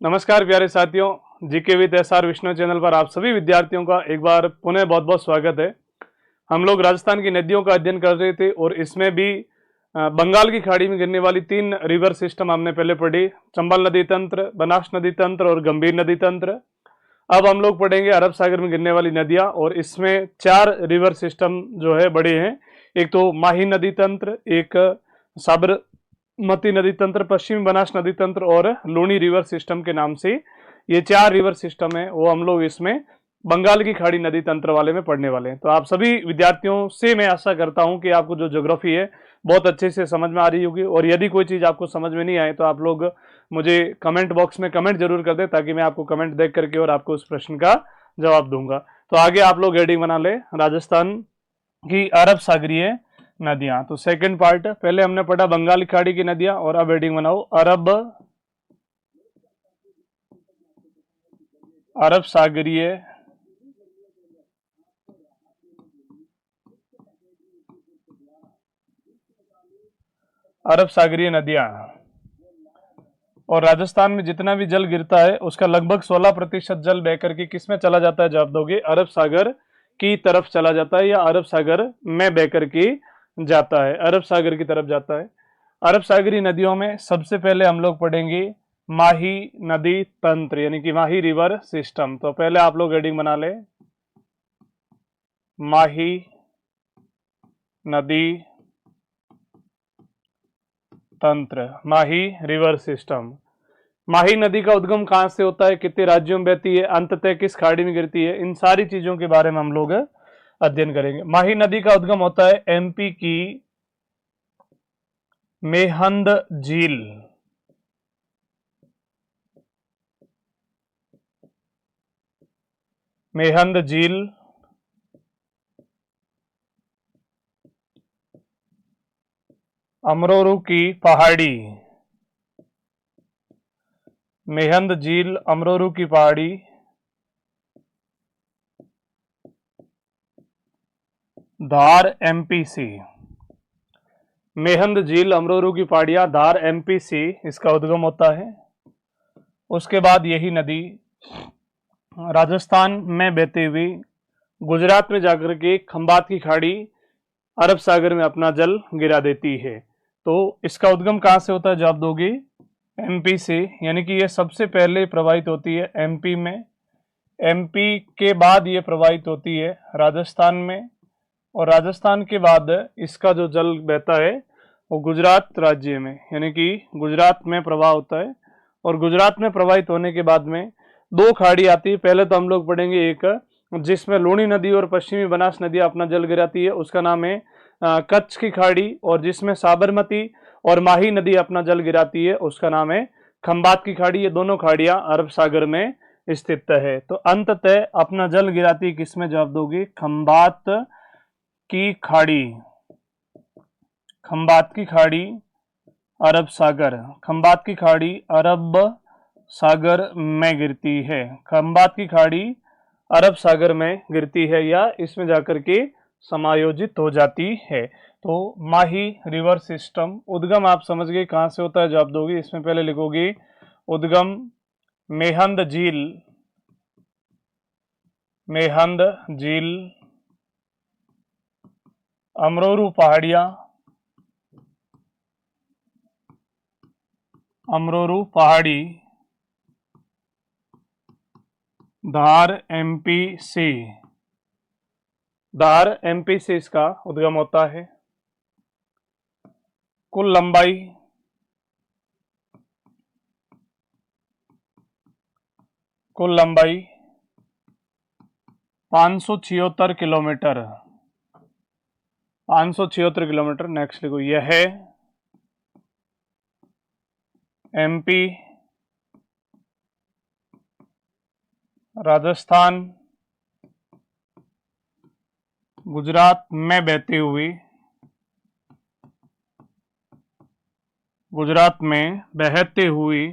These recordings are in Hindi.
नमस्कार प्यारे साथियों, GK with SR Vishnu channel पर आप सभी विद्यार्थियों का एक बार पुनः बहुत बहुत स्वागत है। हम लोग राजस्थान की नदियों का अध्ययन कर रहे थे और इसमें भी बंगाल की खाड़ी में गिरने वाली 3 रिवर सिस्टम हमने पहले पढ़ी। चंबल नदी तंत्र, बनास नदी तंत्र और गंभीर नदी तंत्र। अब हम लोग पढ़ेंगे अरब सागर में गिरने वाली नदियां और इसमें 4 रिवर सिस्टम जो है बड़े हैं। एक तो माही नदी तंत्र, एक साबरमती नदी तंत्र, पश्चिमी बनास नदी तंत्र और लूनी रिवर सिस्टम के नाम से ये 4 रिवर सिस्टम है, वो हम लोग इसमें बंगाल की खाड़ी नदी तंत्र वाले में पढ़ने वाले हैं। तो आप सभी विद्यार्थियों से मैं आशा करता हूं कि आपको जो ज्योग्राफी है बहुत अच्छे से समझ में आ रही होगी, और यदि कोई चीज आपको समझ में नहीं आए तो आप लोग मुझे कमेंट बॉक्स में कमेंट जरूर कर दें, ताकि मैं आपको कमेंट देख करके और आपको उस प्रश्न का जवाब दूंगा। तो आगे आप लोग हेडिंग बना ले, राजस्थान की अरब सागरीय नदियां। तो सेकंड पार्ट, पहले हमने पढ़ा बंगाल की खाड़ी की नदियां और अब हेडिंग बनाओ अरब अरब सागरीय अरब सागरीय नदियां। और राजस्थान में जितना भी जल गिरता है उसका लगभग 16% जल बह करके किस में चला जाता है, जवाब दोगे अरब सागर की तरफ चला जाता है, या अरब सागर में बह करके जाता है, अरब सागर की तरफ जाता है। अरब सागरी नदियों में सबसे पहले हम लोग पढ़ेंगे माही नदी तंत्र, यानी कि माही रिवर सिस्टम। तो पहले आप लोग हेडिंग बना ले, माही नदी तंत्र, माही रिवर सिस्टम। माही नदी का उद्गम कहां से होता है, कितने राज्यों में बहती है, अंततः किस खाड़ी में गिरती है, इन सारी चीजों के बारे में हम लोग अध्ययन करेंगे। माही नदी का उद्गम होता है एमपी की मेहंद झील, मेहंद झील अमरोरू की पहाड़ी, मेहंद झील अमरोरू की पहाड़ी धार एमपी से। मेहंद झील अमरोरू की पहाड़ियां धार एमपी से इसका उद्गम होता है। उसके बाद यही नदी राजस्थान में बहते हुए गुजरात में जाकर के खंबात की खाड़ी अरब सागर में अपना जल गिरा देती है। तो इसका उद्गम कहां से होता है, जवाब दोगे एमपी से, यानी कि यह सबसे पहले प्रवाहित होती है एमपी में, एमपी के बाद ये प्रवाहित होती है राजस्थान में, और राजस्थान के बाद इसका जो जल बहता है वो गुजरात राज्य में, यानी कि गुजरात में प्रवाह होता है। और गुजरात में प्रवाहित होने के बाद में 2 खाड़ी आती है। पहले तो हम लोग पढ़ेंगे एक जिसमें लूनी नदी और पश्चिमी बनास नदी अपना जल गिराती है, उसका नाम है कच्छ की खाड़ी, और जिसमें साबरमती और माही नदी अपना जल गिराती है उसका नाम है खंबात की खाड़ी। ये दोनों खाड़ियां अरब सागर में स्थित है। तो अंततः अपना जल गिराती किसमें, जवाब दोगे खंबात की खाड़ी, खंबात की खाड़ी अरब सागर, खंबात की खाड़ी अरब सागर में गिरती है, खंबात की खाड़ी अरब सागर में गिरती है या इसमें जाकर के समायोजित हो जाती है। तो माही रिवर सिस्टम उद्गम आप समझ गए कहां से होता है, जवाब दोगे इसमें पहले लिखोगे उद्गम मेहंद झील, मेहंद झील अमरोरू पहाड़ियां, अमरोरू पहाड़ी धार एमपी से, धार एमपी से इसका उद्गम होता है। कुल लंबाई कुल लंबाई 576 किलोमीटर, 576 किलोमीटर। नेक्स्ट लिखो, यह है एमपी राजस्थान गुजरात में बहती हुई, गुजरात में बहती हुई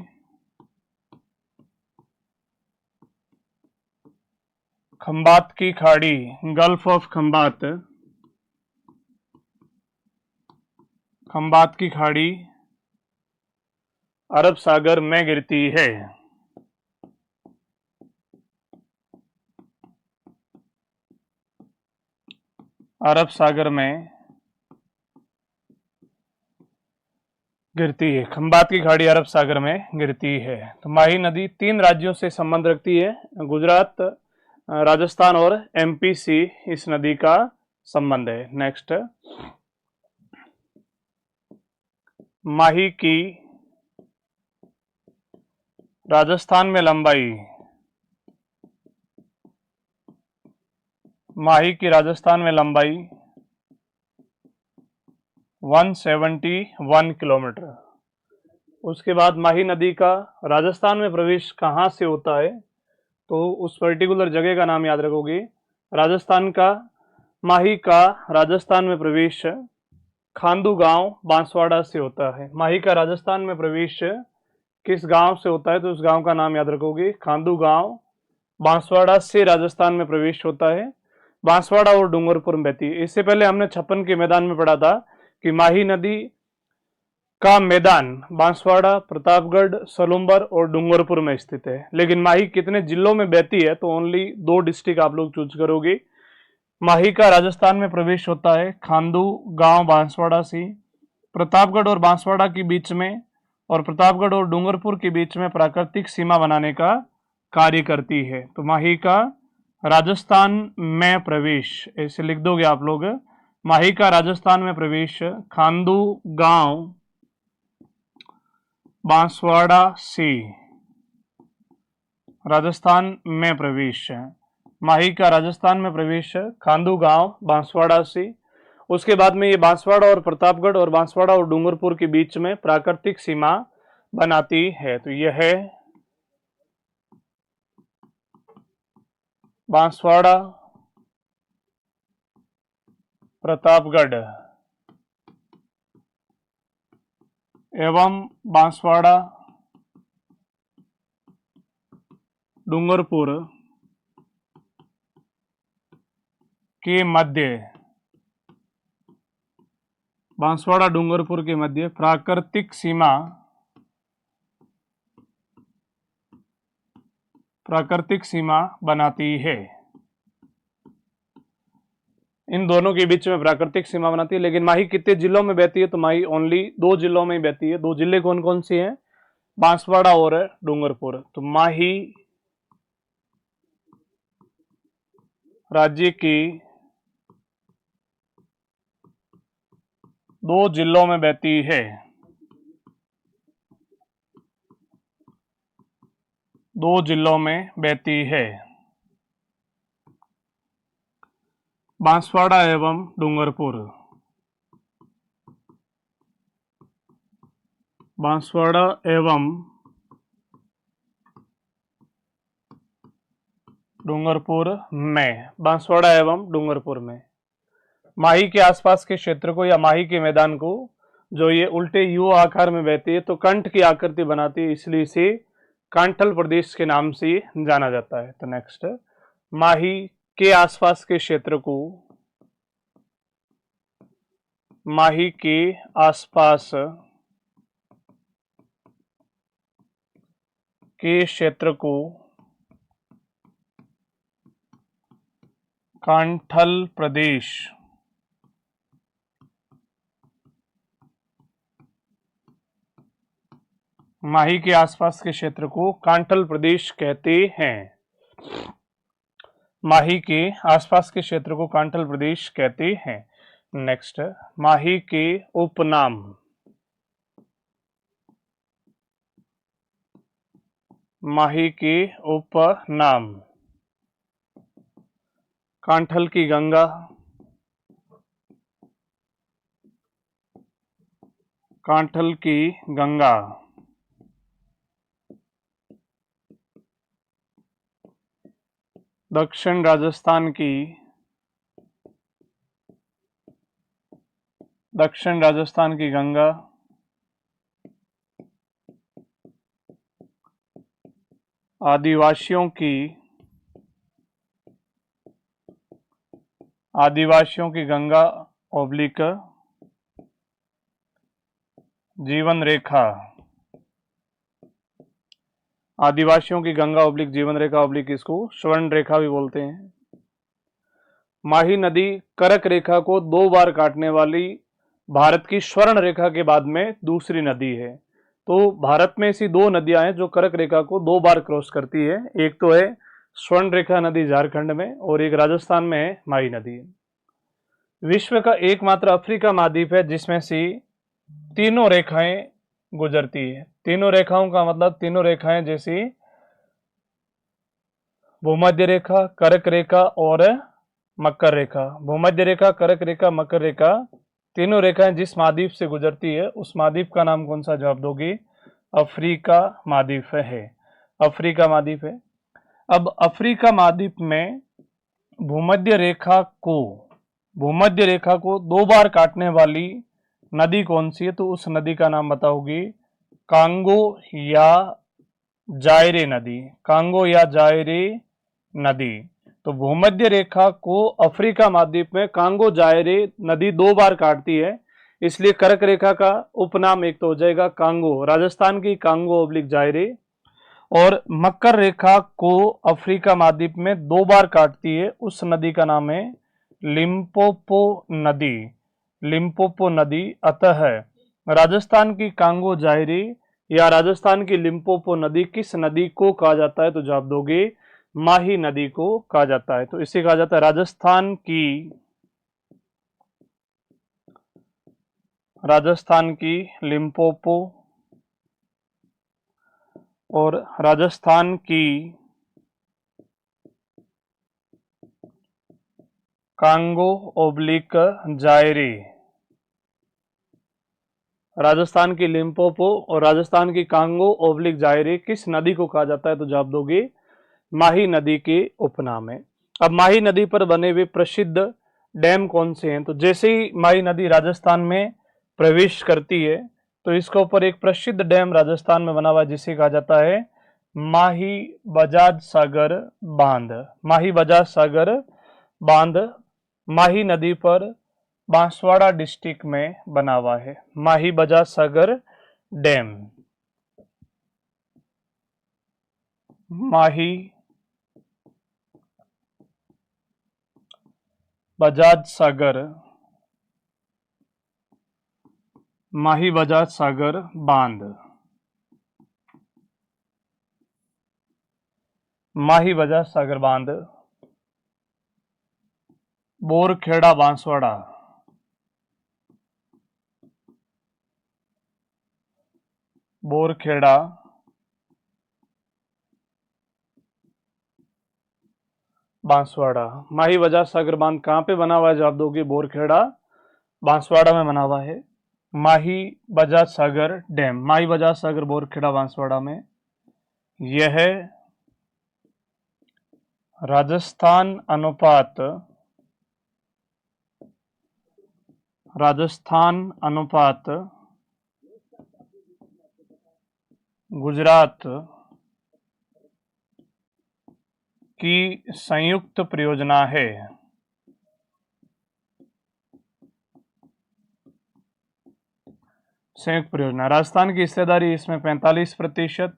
खंबात की खाड़ी, गल्फ ऑफ खंबात, खंबात की खाड़ी अरब सागर में गिरती है। अरब सागर में गिरती है। खंबात की खाड़ी अरब सागर में गिरती है। तो माही नदी 3 राज्यों से संबंध रखती है, गुजरात, राजस्थान और एमपी से इस नदी का संबंध है। नेक्स्ट, माही की राजस्थान में लंबाई, माही की राजस्थान में लंबाई 171 किलोमीटर। उसके बाद माही नदी का राजस्थान में प्रवेश कहाँ से होता है, तो उस पर्टिकुलर जगह का नाम याद रखोगे। राजस्थान का, माही का राजस्थान में प्रवेश खांदू गांव बांसवाड़ा से होता है। माही का राजस्थान में प्रवेश किस गांव से होता है, तो उस गांव का नाम याद रखोगे, खांदू गांव बांसवाड़ा से राजस्थान में प्रवेश होता है। बांसवाड़ा और डूंगरपुर में बहती है। इससे पहले हमने 56 के मैदान में पढ़ा था कि माही नदी का मैदान बांसवाड़ा, प्रतापगढ़, सलूम्बर और डूंगरपुर में स्थित है। लेकिन माही कितने जिलों में बहती है, तो ओनली 2 डिस्ट्रिक्ट आप लोग चूज करोगे। माही का राजस्थान में प्रवेश होता है खांदू गांव बांसवाड़ा से, प्रतापगढ़ और बांसवाड़ा के बीच में और प्रतापगढ़ और डूंगरपुर के बीच में प्राकृतिक सीमा बनाने का कार्य करती है। तो माही का राजस्थान में प्रवेश ऐसे लिख दोगे आप लोग। माही का राजस्थान में प्रवेश खांदू गांव बांसवाड़ा से राजस्थान में प्रवेश, माही का राजस्थान में प्रवेश खांदू गांव बांसवाड़ा से। उसके बाद में ये बांसवाड़ा और प्रतापगढ़ और बांसवाड़ा और डूंगरपुर के बीच में प्राकृतिक सीमा बनाती है। तो यह है बांसवाड़ा, प्रतापगढ़ एवं बांसवाड़ा डूंगरपुर के मध्य, बांसवाड़ा डूंगरपुर के मध्य प्राकृतिक सीमा बनाती है। इन दोनों के बीच में प्राकृतिक सीमा बनाती है। लेकिन माही कितने जिलों में बहती है, तो माही ओनली 2 जिलों में बहती है। 2 जिले कौन कौन से हैं, बांसवाड़ा और डूंगरपुर। तो माही राज्य की 2 जिलों में बहती है। 2 जिलों में बहती है, बांसवाड़ा एवं डूंगरपुर। बांसवाड़ा एवं डूंगरपुर में, बांसवाड़ा एवं डूंगरपुर में। माही के आसपास के क्षेत्र को या माही के मैदान को जो ये उल्टे यू आकार में बहती है, तो कंठ की आकृति बनाती है, इसलिए इसे कांठल प्रदेश के नाम से जाना जाता है। तो नेक्स्ट, माही के आसपास के क्षेत्र को, माही के आसपास के क्षेत्र को कांठल प्रदेश, माही के आसपास के क्षेत्र को कांठल प्रदेश कहते हैं। माही के आसपास के क्षेत्र को कांठल प्रदेश कहते हैं। नेक्स्ट, माही के उपनाम, माही के उपनाम, कांठल की गंगा, कांठल की गंगा, दक्षिण राजस्थान की गंगा, आदिवासियों की गंगा ओब्लिक जीवन रेखा, आदिवासियों की गंगा ओब्लिक जीवन रेखा ओब्लिक इसको स्वर्ण रेखा भी बोलते हैं। माही नदी कर्क रेखा को 2 बार काटने वाली भारत की स्वर्ण रेखा के बाद में दूसरी नदी है। तो भारत में ऐसी 2 नदियां हैं जो कर्क रेखा को 2 बार क्रॉस करती है। एक तो है स्वर्ण रेखा नदी झारखंड में और एक राजस्थान में है माही नदी। विश्व का एकमात्र अफ्रीका महाद्वीप है जिसमें से तीनों रेखाएं गुजरती है। तीनों रेखाओं का मतलब तीनों रेखाएं जैसी भूमध्य रेखा, कर्क रेखा और मकर रेखा। भूमध्य रेखा, कर्क रेखा, मकर रेखा, तीनों रेखाएं जिस महाद्वीप से गुजरती है उस महाद्वीप का नाम कौन सा? जवाब दोगी अफ्रीका महाद्वीप है। अफ्रीका महाद्वीप है। अब अफ्रीका महाद्वीप में भूमध्य रेखा को 2 बार काटने वाली नदी कौन सी है? तो उस नदी का नाम बताओगी कांगो या जायरे नदी। कांगो या जायरे नदी। तो भूमध्य रेखा को अफ्रीका महाद्वीप में कांगो जायरे नदी 2 बार काटती है, इसलिए कर्क रेखा का उपनाम एक तो हो जाएगा कांगो, राजस्थान की कांगो ओब्लिक जायरे। और मकर रेखा को अफ्रीका महाद्वीप में 2 बार काटती है, उस नदी का नाम है लिम्पोपो नदी। लिम्पोपो नदी। अतः राजस्थान की कांगो जायरे या राजस्थान की लिम्पोपो नदी किस नदी को कहा जाता है? तो जवाब दोगे माही नदी को कहा जाता है। तो इसे कहा जाता है राजस्थान की लिम्पोपो और राजस्थान की कांगो ओब्लिक जायरे। राजस्थान की लिम्पोपो और राजस्थान की कांगो ओब्लिक जायरे किस नदी को कहा जाता है? तो जवाब दोगे माही नदी के उपनाम है। अब माही नदी पर बने हुए प्रसिद्ध डैम कौन से हैं? तो जैसे ही माही नदी राजस्थान में प्रवेश करती है तो इसके ऊपर एक प्रसिद्ध डैम राजस्थान में बना हुआ है जिसे कहा जाता है माही बजाज सागर बांध। माही बजाज सागर बांध माही नदी पर बांसवाड़ा डिस्ट्रिक्ट में बना हुआ है। माही बजाज सागर डैम। माही बजाज सागर, माही बजाज सागर बांध। माही बजाज सागर बांध बोरखेड़ा बांसवाड़ा। बोरखेड़ा बांसवाड़ा। माही बजाज सागर बांध कहाँ पे बना हुआ है? जवाब दोगे बोरखेड़ा बांसवाड़ा में बना हुआ है माही बजाज सागर डैम। माही बजाज सागर बोरखेड़ा बांसवाड़ा में। यह राजस्थान अनुपात गुजरात की संयुक्त परियोजना है। संयुक्त परियोजना। राजस्थान की हिस्सेदारी इसमें 45%,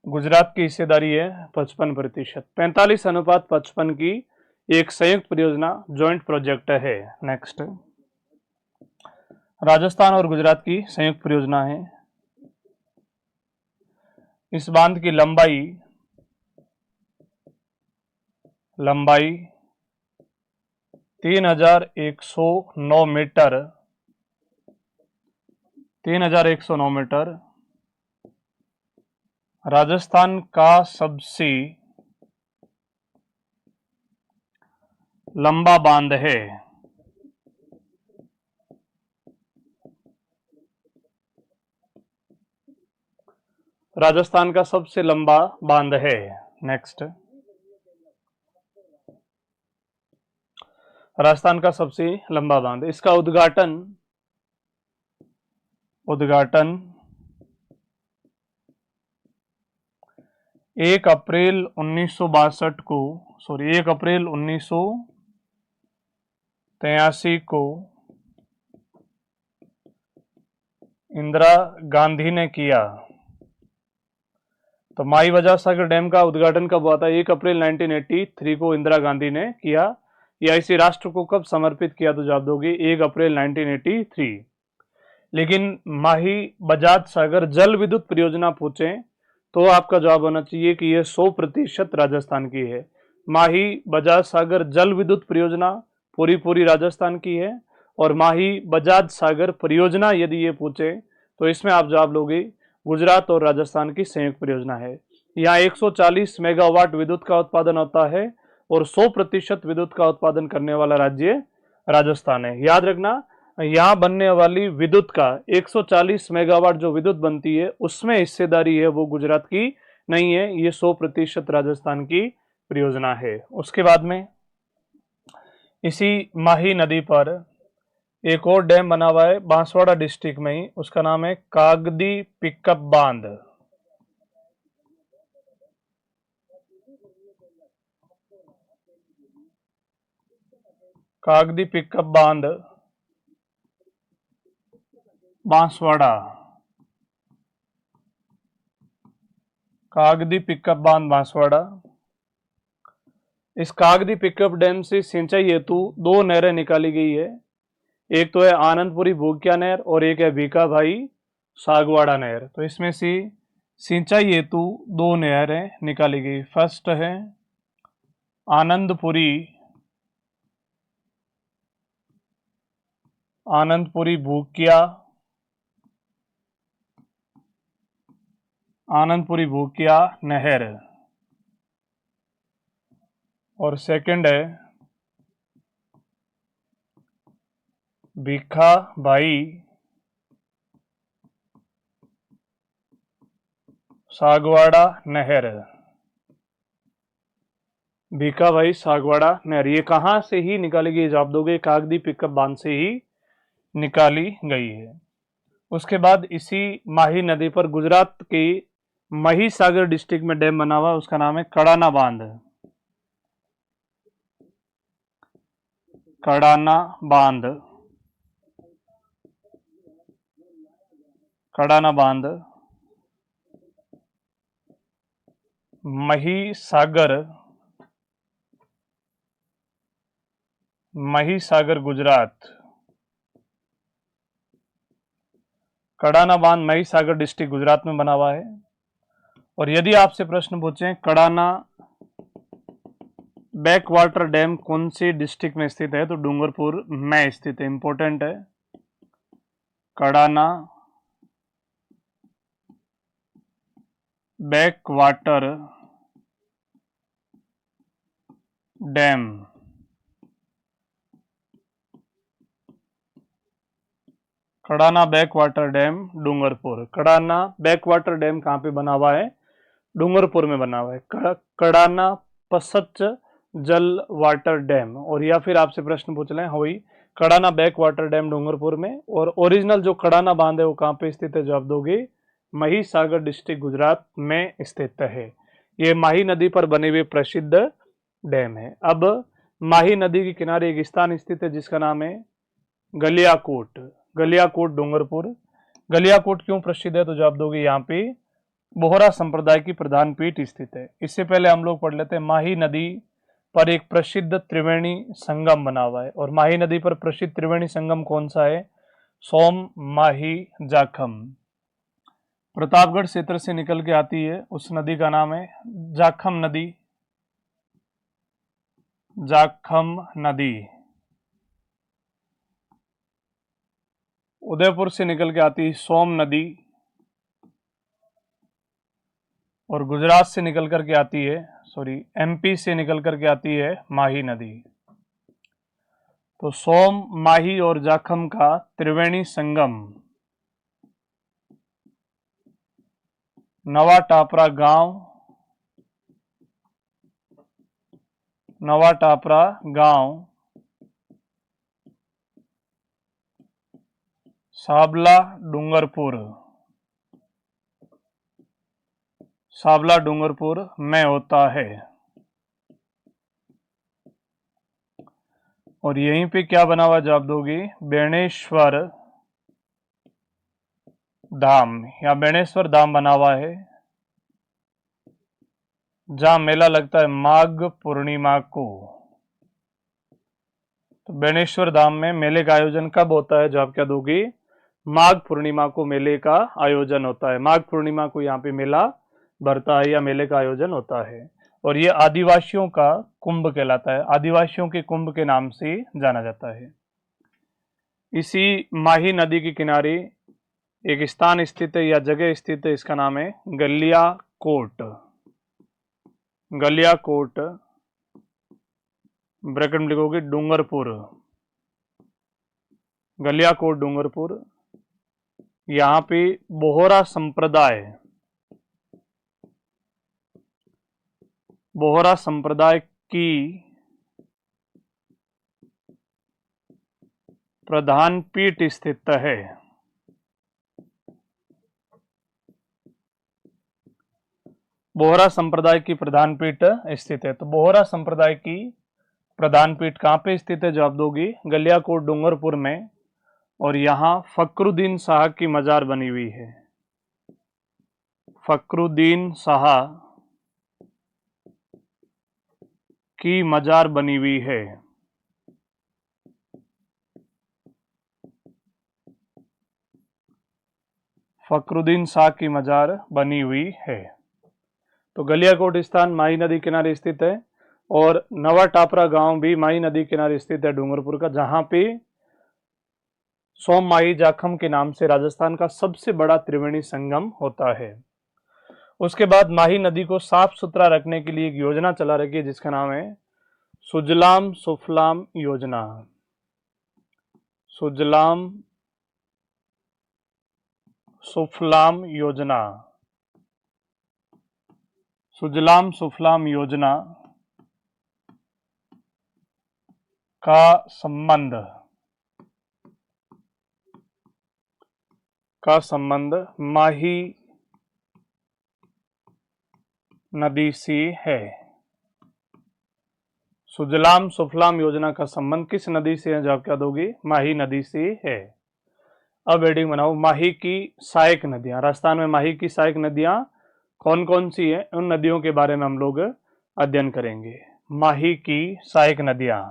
गुजरात की हिस्सेदारी है 55%। 45:55 की एक संयुक्त परियोजना, जॉइंट प्रोजेक्ट है। नेक्स्ट, राजस्थान और गुजरात की संयुक्त परियोजना है। इस बांध की लंबाई 3109 मीटर। 3109 मीटर राजस्थान का सबसे लंबा बांध है। राजस्थान का सबसे लंबा बांध है। नेक्स्ट, राजस्थान का सबसे लंबा बांध। इसका उद्घाटन 1 अप्रैल 1983 को इंदिरा गांधी ने किया। तो तो माही बजाज सागर डैम का उद्घाटन कब हुआ था? 1 अप्रैल 1983 को इंदिरा गांधी ने किया। या इसे राष्ट्र को कब समर्पित किया? तो जवाब दोगे 1 अप्रैल 1983। लेकिन माही बजाज सागर जल विद्युत परियोजना पूछे तो आपका जवाब होना चाहिए कि यह 100% राजस्थान की है। माही बजाज सागर जल विद्युत परियोजना पूरी राजस्थान की है। और माही बजाज सागर परियोजना यदि ये पूछे तो इसमें आप जवाब लोगे गुजरात और राजस्थान की संयुक्त परियोजना है। यहाँ 140 मेगावाट विद्युत का उत्पादन होता है और 100% विद्युत का उत्पादन करने वाला राज्य राजस्थान है। याद रखना, यहाँ बनने वाली विद्युत का 140 मेगावाट जो विद्युत बनती है उसमें हिस्सेदारी है वो गुजरात की नहीं है, ये 100% राजस्थान की परियोजना है। उसके बाद में इसी माही नदी पर एक और डैम बना हुआ है बांसवाड़ा डिस्ट्रिक्ट में ही, उसका नाम है कागदी पिकअप बांध। कागदी पिकअप बांध बांसवाड़ा, कागदी पिकअप बांध बांसवाड़ा। इस कागदी पिकअप डैम से सिंचाई हेतु 2 नहरें निकाली गई है। एक तो है आनंदपुरी भूकिया नहर और एक है भीखा भाई सागवाड़ा नहर। तो इसमें से सिंचाई हेतु 2 नहरें निकाली गई। फर्स्ट है आनंदपुरी भूकिया नहर और सेकंड है भीखा भाई सागवाड़ा नहर। भीखा भाई सागवाड़ा नहर ये कहां से ही निकाली गई? जवाब दोगे कागदी पिकअप बांध से ही निकाली गई है। उसके बाद इसी माही नदी पर गुजरात के महिसागर डिस्ट्रिक्ट में डैम बना हुआ, उसका नाम है कड़ाना बांध। कड़ाना बांध, कड़ाना बांध महिसागर गुजरात। कड़ाना बांध महिसागर डिस्ट्रिक्ट गुजरात में बना हुआ है। और यदि आपसे प्रश्न पूछें कड़ाना बैक वाटर डैम कौन से डिस्ट्रिक्ट में स्थित है, तो डूंगरपुर में स्थित है। इंपॉर्टेंट है, Kadana back water dam Kadana back water dam Dungarpur. Kadana back water dam कहाँ पे बना हुआ है? डूंगरपुर में बना हुआ है। कड़ाना पसच जल वाटर डैम। और या फिर आपसे प्रश्न पूछ लें हुई Kadana back water dam Dungarpur में। और ओरिजिनल जो कड़ाना बांध है वो कहाँ पे स्थित है? जवाब दोगे महिसागर डिस्ट्रिक्ट गुजरात में स्थित है। ये माही नदी पर बने हुए प्रसिद्ध डैम है। अब माही नदी के किनारे एक स्थान स्थित है जिसका नाम है गलियाकोट। गलियाकोट डूंगरपुर। गलियाकोट क्यों प्रसिद्ध है? तो जवाब दोगे यहाँ पे बोहरा संप्रदाय की प्रधान पीठ स्थित है। इससे पहले हम लोग पढ़ लेते हैं माही नदी पर एक प्रसिद्ध त्रिवेणी संगम बना हुआ है। और माही नदी पर प्रसिद्ध त्रिवेणी संगम कौन सा है? सोम माही जाखम। प्रतापगढ़ क्षेत्र से निकल के आती है, उस नदी का नाम है जाखम नदी। जाखम नदी। उदयपुर से निकल के आती है सोम नदी। और गुजरात से निकल करके आती है, एमपी से निकल करके आती है माही नदी। तो सोम माही और जाखम का त्रिवेणी संगम नवा टापरा गांव साबला डूंगरपुर में होता है। और यहीं पे क्या बना हुआ? जवाब दोगे बेणेश्वर धाम। या बेणेश्वर धाम बना हुआ है। जहां मेला लगता है माघ पूर्णिमा को। तो बेणेश्वर धाम में मेले का आयोजन कब होता है? जो आप क्या दोगे, माघ पूर्णिमा को मेले का आयोजन होता है। माघ पूर्णिमा को यहाँ पे मेला भरता है या मेले का आयोजन होता है। और ये आदिवासियों का कुंभ कहलाता है, आदिवासियों के कुंभ के नाम से जाना जाता है। इसी माही नदी के किनारे एक स्थान स्थित है या जगह स्थित है, इसका नाम है गलियाकोट। गलियाकोट, ब्रैकेट में लिखोगे डूंगरपुर, गलियाकोट डूंगरपुर। यहाँ पे बोहरा संप्रदाय, बोहरा संप्रदाय की प्रधान पीठ स्थित है। बोहरा संप्रदाय की प्रधान पीठ स्थित है। तो बोहरा संप्रदाय की प्रधान पीठ कहाँ पे स्थित है? जवाब दोगी गलियाकोट डूंगरपुर में। और यहाँ फकरुद्दीन शाह की मजार बनी हुई है। फकरुद्दीन शाह की मजार बनी हुई है। फकरुद्दीन शाह की मजार बनी हुई है। तो गलियाकोट स्थान माही नदी किनारे स्थित है। और नवा टापरा गांव भी माही नदी किनारे स्थित है डूंगरपुर का, जहां पे सोम माही जाखम के नाम से राजस्थान का सबसे बड़ा त्रिवेणी संगम होता है। उसके बाद माही नदी को साफ सुथरा रखने के लिए एक योजना चला रखी है, जिसका नाम है सुजलाम सुफलाम योजना। सुजलाम सुफलाम योजना। सुजलाम सुफलाम योजना का संबंध माही नदी से है। सुजलाम सुफलाम योजना का संबंध किस नदी से है? जवाब क्या दोगे, माही नदी से है। अब हेडिंग बनाओ, माही की सहायक नदियां। राजस्थान में माही की सहायक नदियां कौन कौन सी हैं? उन नदियों के बारे में हम लोग अध्ययन करेंगे। माही की सहायक नदियां।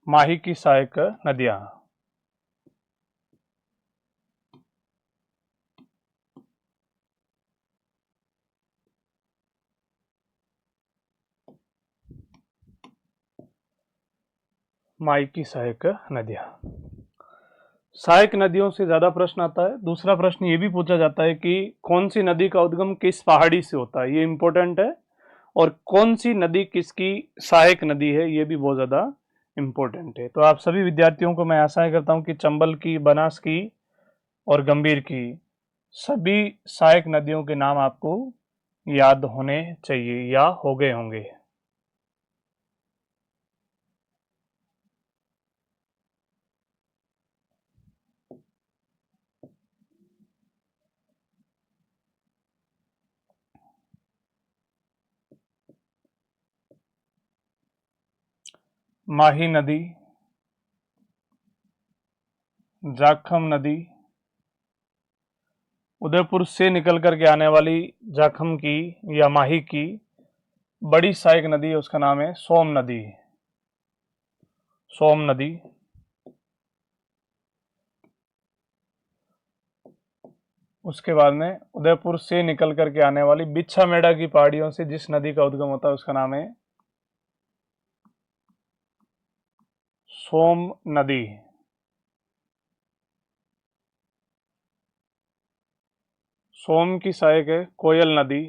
माही की सहायक नदियां। माही की सहायक नदियां। सहायक नदियों से ज्यादा प्रश्न आता है। दूसरा प्रश्न ये भी पूछा जाता है कि कौन सी नदी का उद्गम किस पहाड़ी से होता है, ये इंपॉर्टेंट है। और कौन सी नदी किसकी सहायक नदी है, ये भी बहुत ज्यादा इंपॉर्टेंट है। तो आप सभी विद्यार्थियों को मैं आशा करता हूं कि चंबल की, बनास की और गंभीर की सभी सहायक नदियों के नाम आपको याद होने चाहिए या हो गए होंगे। माही नदी, जाखम नदी, उदयपुर से निकल करके आने वाली जाखम की या माही की बड़ी सहायक नदी है, उसका नाम है सोम नदी। सोम नदी। उसके बाद में उदयपुर से निकल करके आने वाली बिच्छा मेड़ा की पहाड़ियों से जिस नदी का उद्गम होता है, उसका नाम है सोम नदी। सोम की सहायक है कोयल नदी।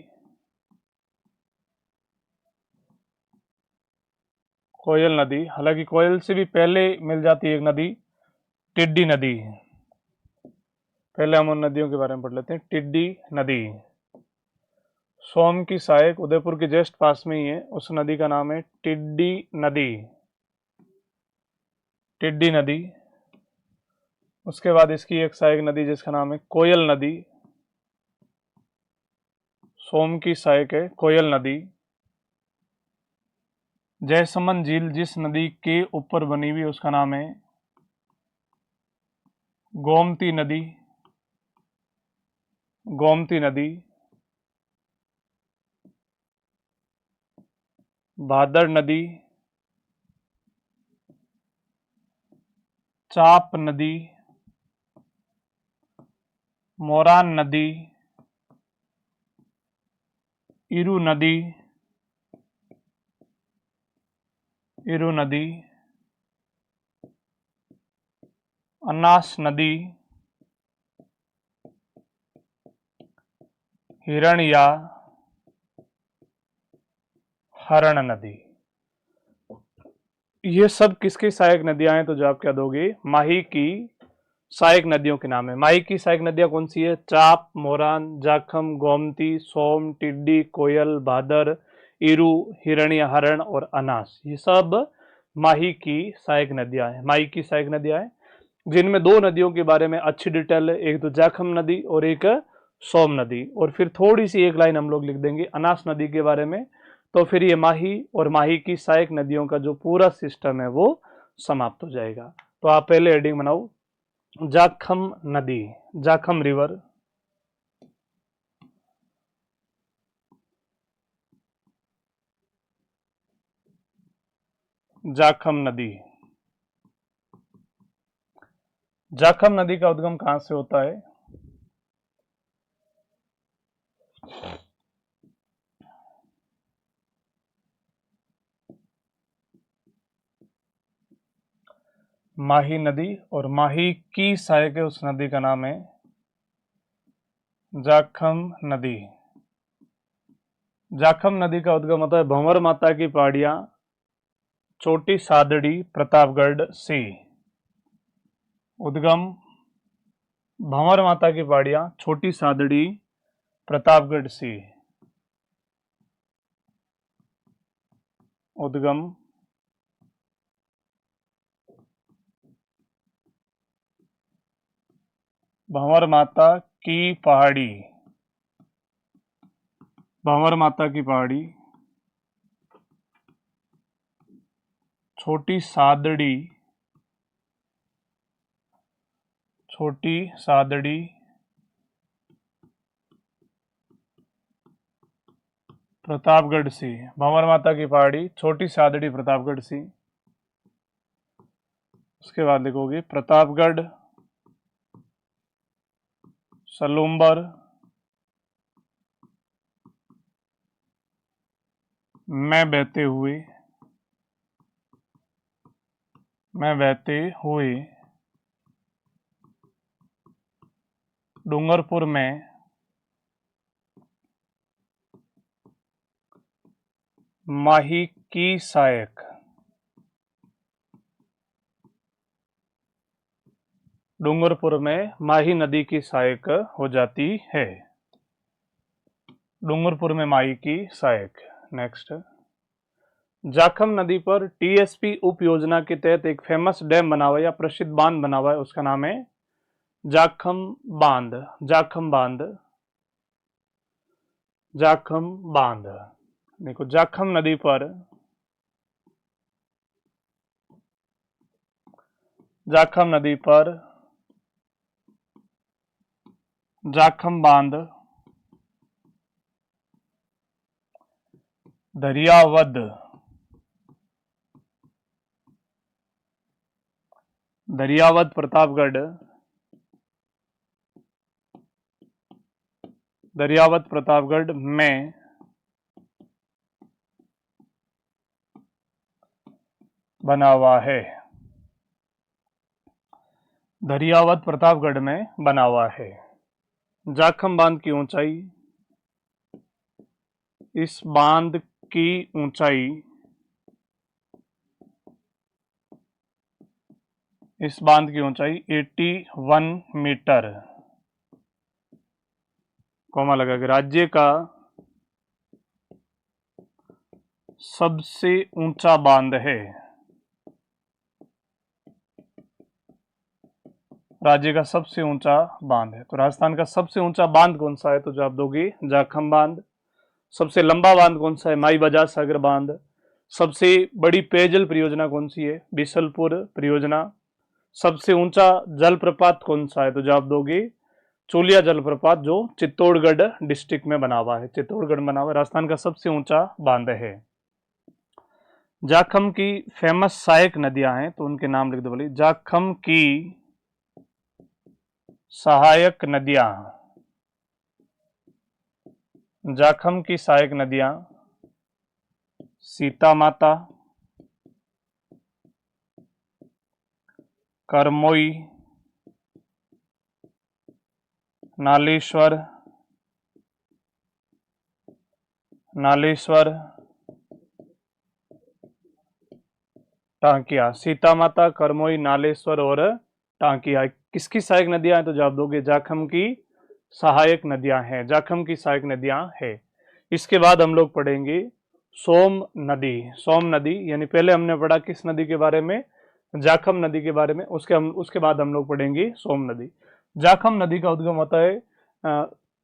कोयल नदी, हालांकि कोयल से भी पहले मिल जाती है एक नदी, टिड्डी नदी। पहले हम उन नदियों के बारे में पढ़ लेते हैं। टिड्डी नदी सोम की सहायक, उदयपुर के जस्ट पास में ही है। उस नदी का नाम है टिड्डी नदी। टिड्डी नदी। उसके बाद इसकी एक सहायक नदी जिसका नाम है कोयल नदी। सोम की सहायक है कोयल नदी। जयसमंद झील जिस नदी के ऊपर बनी हुई उसका नाम है गोमती नदी। गोमती नदी। भादर नदी, चाप नदी, मोरान नदी, इरु नदी, इरु नदी, अनास नदी, हिरणिया, हरण नदी। ये सब किसकी सहायक नदियां हैं? तो जवाब क्या दोगे? माही की सहायक नदियों के नाम है। माही की सहायक नदियां कौन सी है? चाप, मोरान, जाखम, गोमती, सोम, टिड्डी, कोयल, भादर, इरु, हिरण्य, हरण और अनास। ये सब माही की सहायक नदियां हैं। माही की सहायक नदियां हैं जिनमें दो नदियों के बारे में अच्छी डिटेल है, एक तो जाखम नदी और एक सोम नदी। और फिर थोड़ी सी एक लाइन हम लोग लिख देंगे अनास नदी के बारे में। तो फिर ये माही और माही की सहायक नदियों का जो पूरा सिस्टम है वो समाप्त हो जाएगा। तो आप पहले हेडिंग बनाओ जाखम नदी, जाखम रिवर। जाखम नदी। जाखम नदी का उद्गम कहां से होता है? माही नदी। और माही की सहायक है उस नदी का नाम है जाखम नदी। जाखम नदी का उद्गम होता है भंवर माता की पहाड़ियां, छोटी सादड़ी, प्रतापगढ़ से। उद्गम भंवर माता की पहाड़ियां, छोटी सादड़ी, प्रतापगढ़ से। उद्गम भंवर माता की पहाड़ी, भंवर माता की पहाड़ी, छोटी सादड़ी, छोटी सादड़ी, प्रतापगढ़ से। भंवर माता की पहाड़ी, छोटी सादड़ी, प्रतापगढ़ से। उसके बाद लिखोगे प्रतापगढ़, सलूम्बर, में बहते हुए, में बहते हुए, डूंगरपुर में, माही की सहायक। डूंगरपुर में माही नदी की सहायक हो जाती है। डूंगरपुर में माही की सहायक। नेक्स्ट, जाखम नदी पर टीएसपी उप योजना के तहत एक फेमस डैम बना हुआ है या प्रसिद्ध बांध बना हुआ है, उसका नाम है जाखम बांध। जाखम बांध, जाखम बांध। देखो जाखम नदी पर, जाखम नदी पर जाखम बांध दरियावद, दरियावद प्रतापगढ़, दरियावद प्रतापगढ़ में बना हुआ है। दरियावद प्रतापगढ़ में बना हुआ है। जाखम बांध की ऊंचाई, इस बांध की ऊंचाई, इस बांध की ऊंचाई 81 मीटर, कोमा लगा के राज्य का सबसे ऊंचा बांध है। राज्य का सबसे ऊंचा बांध है। तो राजस्थान का सबसे ऊंचा बांध कौन सा है? तो जवाब दोगे जाखम बांध। सबसे लंबा बांध कौन सा है? माई बजाज सागर बांध। सबसे बड़ी पेयजल परियोजना कौन सी है? बिसलपुर परियोजना। सबसे ऊंचा जलप्रपात कौन सा है? तो जवाब दोगे चोलिया जलप्रपात, जो चित्तौड़गढ़ डिस्ट्रिक्ट में बना हुआ है। चित्तौड़गढ़ में बना हुआ है, राजस्थान का सबसे ऊंचा बांध है। जाखम की फेमस सहायक नदियां हैं, तो उनके नाम लिख दो बोली। जाखम की सहायक नदियां, जाखम की सहायक नदियां सीता माता, करमोई, नालेश्वर, नालेश्वर, टांकिया। सीता माता, करमोई, नालेश्वर और टांकिया किसकी सहायक नदियां हैं? तो जवाब दोगे जाखम की सहायक नदियां हैं। जाखम की सहायक नदियां है। इसके बाद हम लोग पढ़ेंगे सोम नदी। सोम नदी यानी पहले हमने पढ़ा किस नदी के बारे में? जाखम नदी के बारे में। उसके बाद हम लोग पढ़ेंगे सोम नदी। जाखम नदी का उद्गम होता है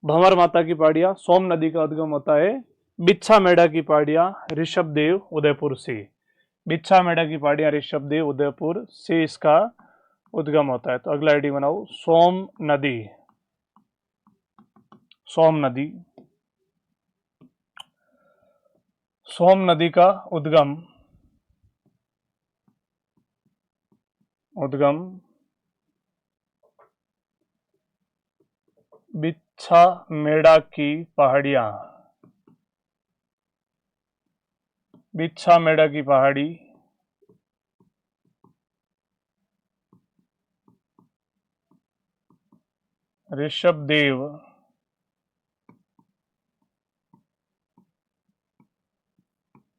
भंवर माता की पहाड़ियां। सोम नदी का उद्गम होता है बिच्छा मेढ़ा की पहाड़ियां, ऋषभदेव, उदयपुर से। बिच्छा मेढ़ा की पहाड़ियां, ऋषभदेव, उदयपुर से इसका उद्गम होता है। तो अगला आईडी बनाओ सोम नदी। सोम नदी, सोम नदी का उद्गम उद्गम बिच्छा मेढ़ा की पहाड़ियां, बिच्छा मेढ़ा की पहाड़ी, ऋषभदेव,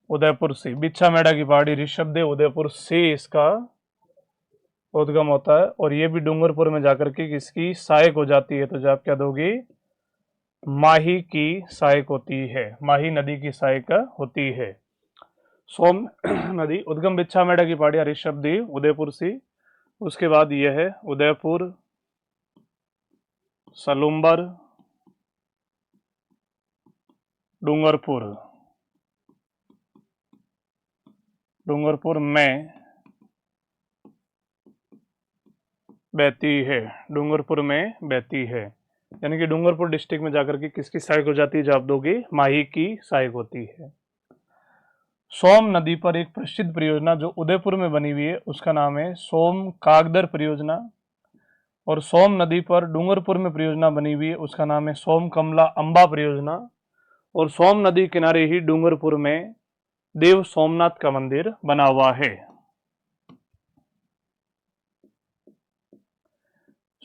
उदयपुर से। बिच्छा मेढ़ा की पहाड़ी, ऋषभदेव, उदयपुर से इसका उद्गम होता है। और ये भी डूंगरपुर में जाकर के किसकी सहायक हो जाती है? तो जवाब क्या दोगे? माही की सहायक होती है। माही नदी की सहायक होती है। सोम नदी उद्गम बिच्छा मेढ़ा की पहाड़ियां, ऋषभदेव, उदयपुर से। उसके बाद यह है उदयपुर, सलुम्बर, डूंगरपुर। डूंगरपुर में बहती है। डूंगरपुर में बहती है, यानी कि डूंगरपुर डिस्ट्रिक्ट में जाकर के किसकी सहायक हो जाती है? जवाब दोगे माही की सहायक होती है। सोम नदी पर एक प्रसिद्ध परियोजना जो उदयपुर में बनी हुई है उसका नाम है सोम कागदर परियोजना। और सोम नदी पर डूंगरपुर में परियोजना बनी हुई है उसका नाम है सोम कमला अंबा परियोजना। और सोम नदी किनारे ही डूंगरपुर में देव सोमनाथ का मंदिर बना हुआ है।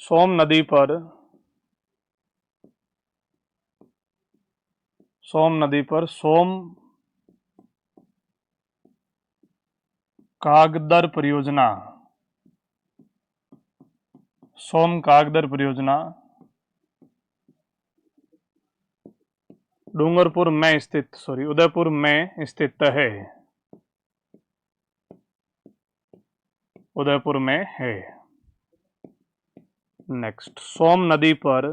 सोम नदी पर सोम कागदर परियोजना, सोम कागदर परियोजना डूंगरपुर में स्थित उदयपुर में स्थित है। उदयपुर में है। नेक्स्ट, सोम नदी पर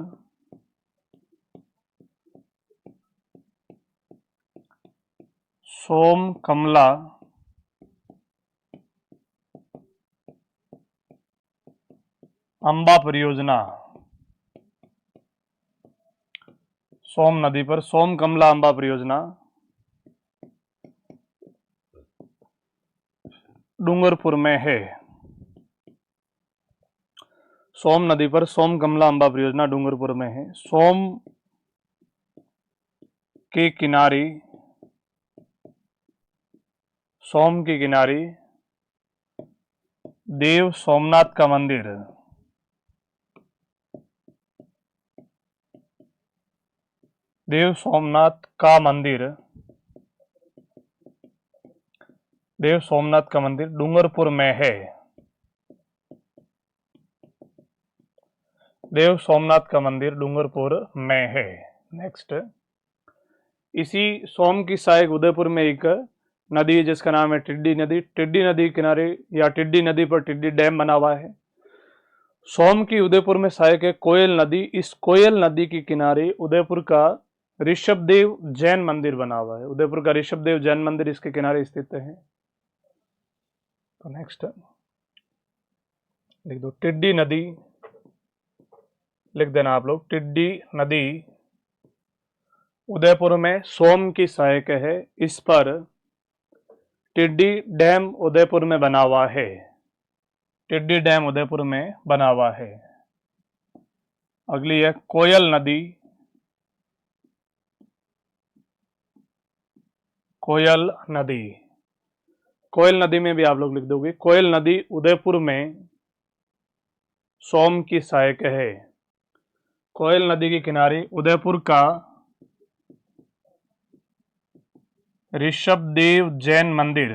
सोम कमला अंबा परियोजना। सोम नदी पर सोम कमला अंबा परियोजना डूंगरपुर में है। सोम नदी पर सोम कमला अंबा परियोजना डूंगरपुर में है। सोम के किनारे, सोम के किनारे देव सोमनाथ का मंदिर, देव सोमनाथ का मंदिर, देव सोमनाथ का मंदिर डूंगरपुर में है। देव सोमनाथ का मंदिर डूंगरपुर में है। नेक्स्ट, इसी सोम की सहायक उदयपुर में एक नदी है जिसका नाम है टिड्डी नदी। टिड्डी नदी किनारे या टिड्डी नदी पर टिड्डी डैम बना हुआ है। सोम की उदयपुर में सहायक है कोयल नदी। इस कोयल नदी के किनारे उदयपुर का ऋषभदेव जैन मंदिर बना हुआ है। उदयपुर का ऋषभदेव जैन मंदिर इसके किनारे स्थित है। तो नेक्स्ट लिख दो टिड्डी नदी, लिख देना आप लोग। टिड्डी नदी उदयपुर में सोम की सहायक है। इस पर टिड्डी डैम उदयपुर में बना हुआ है। टिड्डी डैम उदयपुर में बना हुआ है। अगली है कोयल नदी। कोयल नदी, कोयल नदी में भी आप लोग लिख दोगे। कोयल नदी उदयपुर में सोम की सहायक है। कोयल नदी के किनारे उदयपुर का ऋषभदेव जैन मंदिर,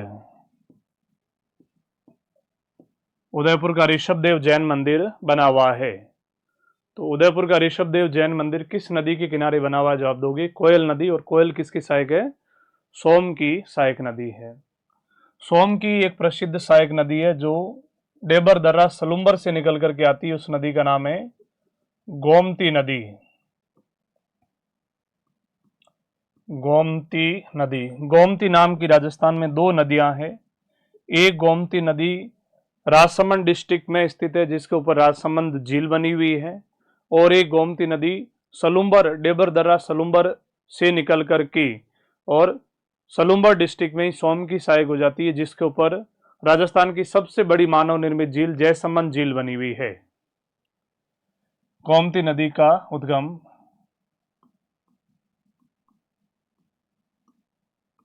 उदयपुर का ऋषभदेव जैन मंदिर बना हुआ है। तो उदयपुर का ऋषभदेव जैन मंदिर किस नदी के किनारे बना हुआ है? जवाब दोगे कोयल नदी। और कोयल किसकी सहायक है? सोम की सहायक नदी है। सोम की एक प्रसिद्ध सहायक नदी है जो डेबर दर्रा सलुम्बर से निकल करके आती है। उस नदी का नाम है गोमती नदी। गोमती नदी। गोमती नाम की राजस्थान में दो नदियां हैं। एक गोमती नदी राजसमंद डिस्ट्रिक्ट में स्थित है जिसके ऊपर राजसमंद झील बनी हुई है। और एक गोमती नदी सलुम्बर, डेबर दर्रा सलुम्बर से निकल करके और सलुम्बर डिस्ट्रिक्ट में ही सोम की सहायक हो जाती है जिसके ऊपर राजस्थान की सबसे बड़ी मानव निर्मित झील जयसमंद झील बनी हुई है। गोमती नदी का उद्गम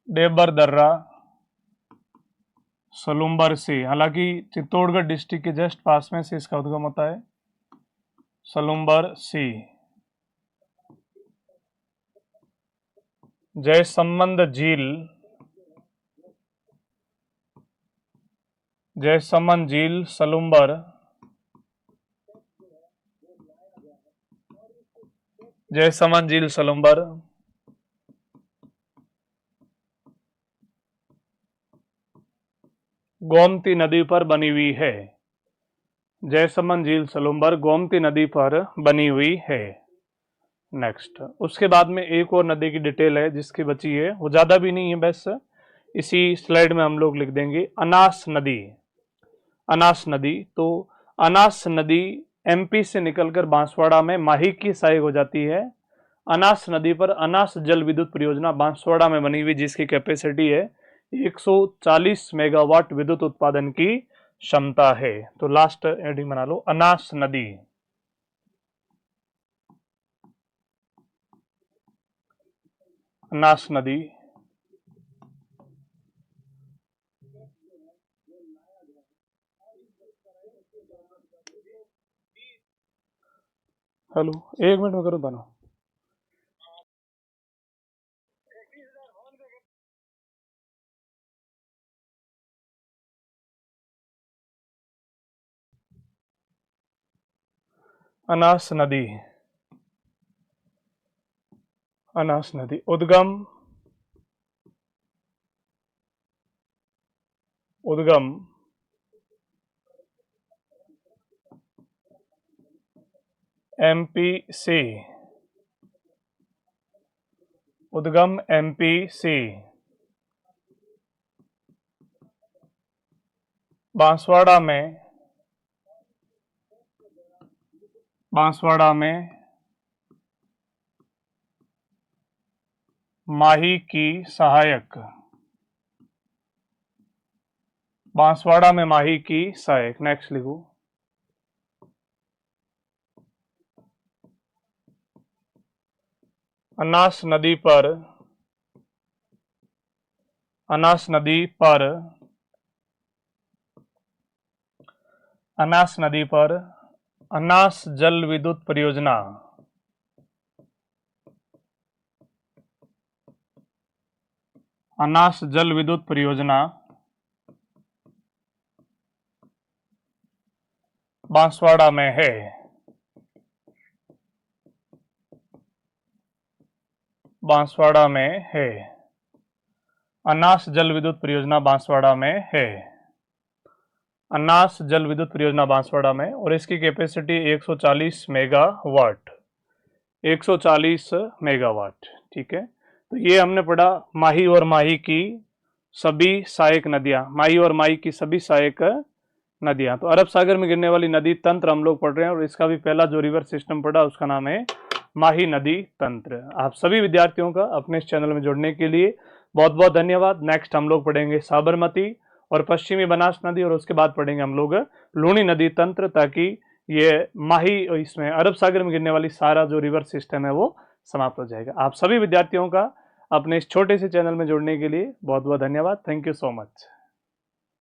डेबर दर्रा सलुम्बर से, हालांकि चित्तौड़गढ़ डिस्ट्रिक्ट के जस्ट पास में से इसका उद्गम होता है, सलुम्बर से। जयसमंद झील, जयसमंद झील सलुम्बर, जयसमंद झील सलुम्बर गोमती नदी पर बनी हुई है। जयसमंद झील सलुम्बर गोमती नदी पर बनी हुई है। नेक्स्ट, उसके बाद में एक और नदी की डिटेल है जिसकी बची है, वो ज़्यादा भी नहीं है, बस इसी स्लाइड में हम लोग लिख देंगे अनास नदी। अनास नदी, तो अनास नदी एमपी से निकलकर बांसवाड़ा में माही की सहायक हो जाती है। अनास नदी पर अनास जल विद्युत परियोजना बांसवाड़ा में बनी हुई जिसकी कैपेसिटी है 140 मेगावाट विद्युत उत्पादन की क्षमता है। तो लास्ट हेडिंग बना लो अनास नदी। अनास नदी हेलो, एक मिनट में करो दोनों। अनास नदी, अनास नदी उद्गम, उद्गम एमपी से, उद्गम एमपी से बांसवाड़ा में, बांसवाड़ा में माही की सहायक, बांसवाड़ा में माही की सहायक। नेक्स्ट लिखो अनास नदी पर, अनास नदी पर, अनास नदी पर अनास जल विद्युत परियोजना, अनास जल विद्युत परियोजना बांसवाड़ा में है। बांसवाड़ा में है। अनास जल विद्युत परियोजना बांसवाड़ा में है। अनास जल विद्युत परियोजना बांसवाड़ा में, और इसकी कैपेसिटी 140 मेगावाट, 140 मेगावाट। ठीक है, तो ये हमने पढ़ा माही और माही की सभी सहायक नदियां, माही और माही की सभी सहायक नदियां। तो अरब सागर में गिरने वाली नदी तंत्र हम लोग पढ़ रहे हैं और इसका भी पहला जो रिवर सिस्टम पढ़ा उसका नाम है माही नदी तंत्र। आप सभी विद्यार्थियों का अपने इस चैनल में जुड़ने के लिए बहुत बहुत धन्यवाद। नेक्स्ट हम लोग पढ़ेंगे साबरमती और पश्चिमी बनास नदी और उसके बाद पढ़ेंगे हम लोग लूणी नदी तंत्र, ताकि ये माही इसमें अरब सागर में गिरने वाली सारा जो रिवर सिस्टम है वो समाप्त हो जाएगा। आप सभी विद्यार्थियों का अपने इस छोटे से चैनल में जुड़ने के लिए बहुत बहुत धन्यवाद। Thank you so much.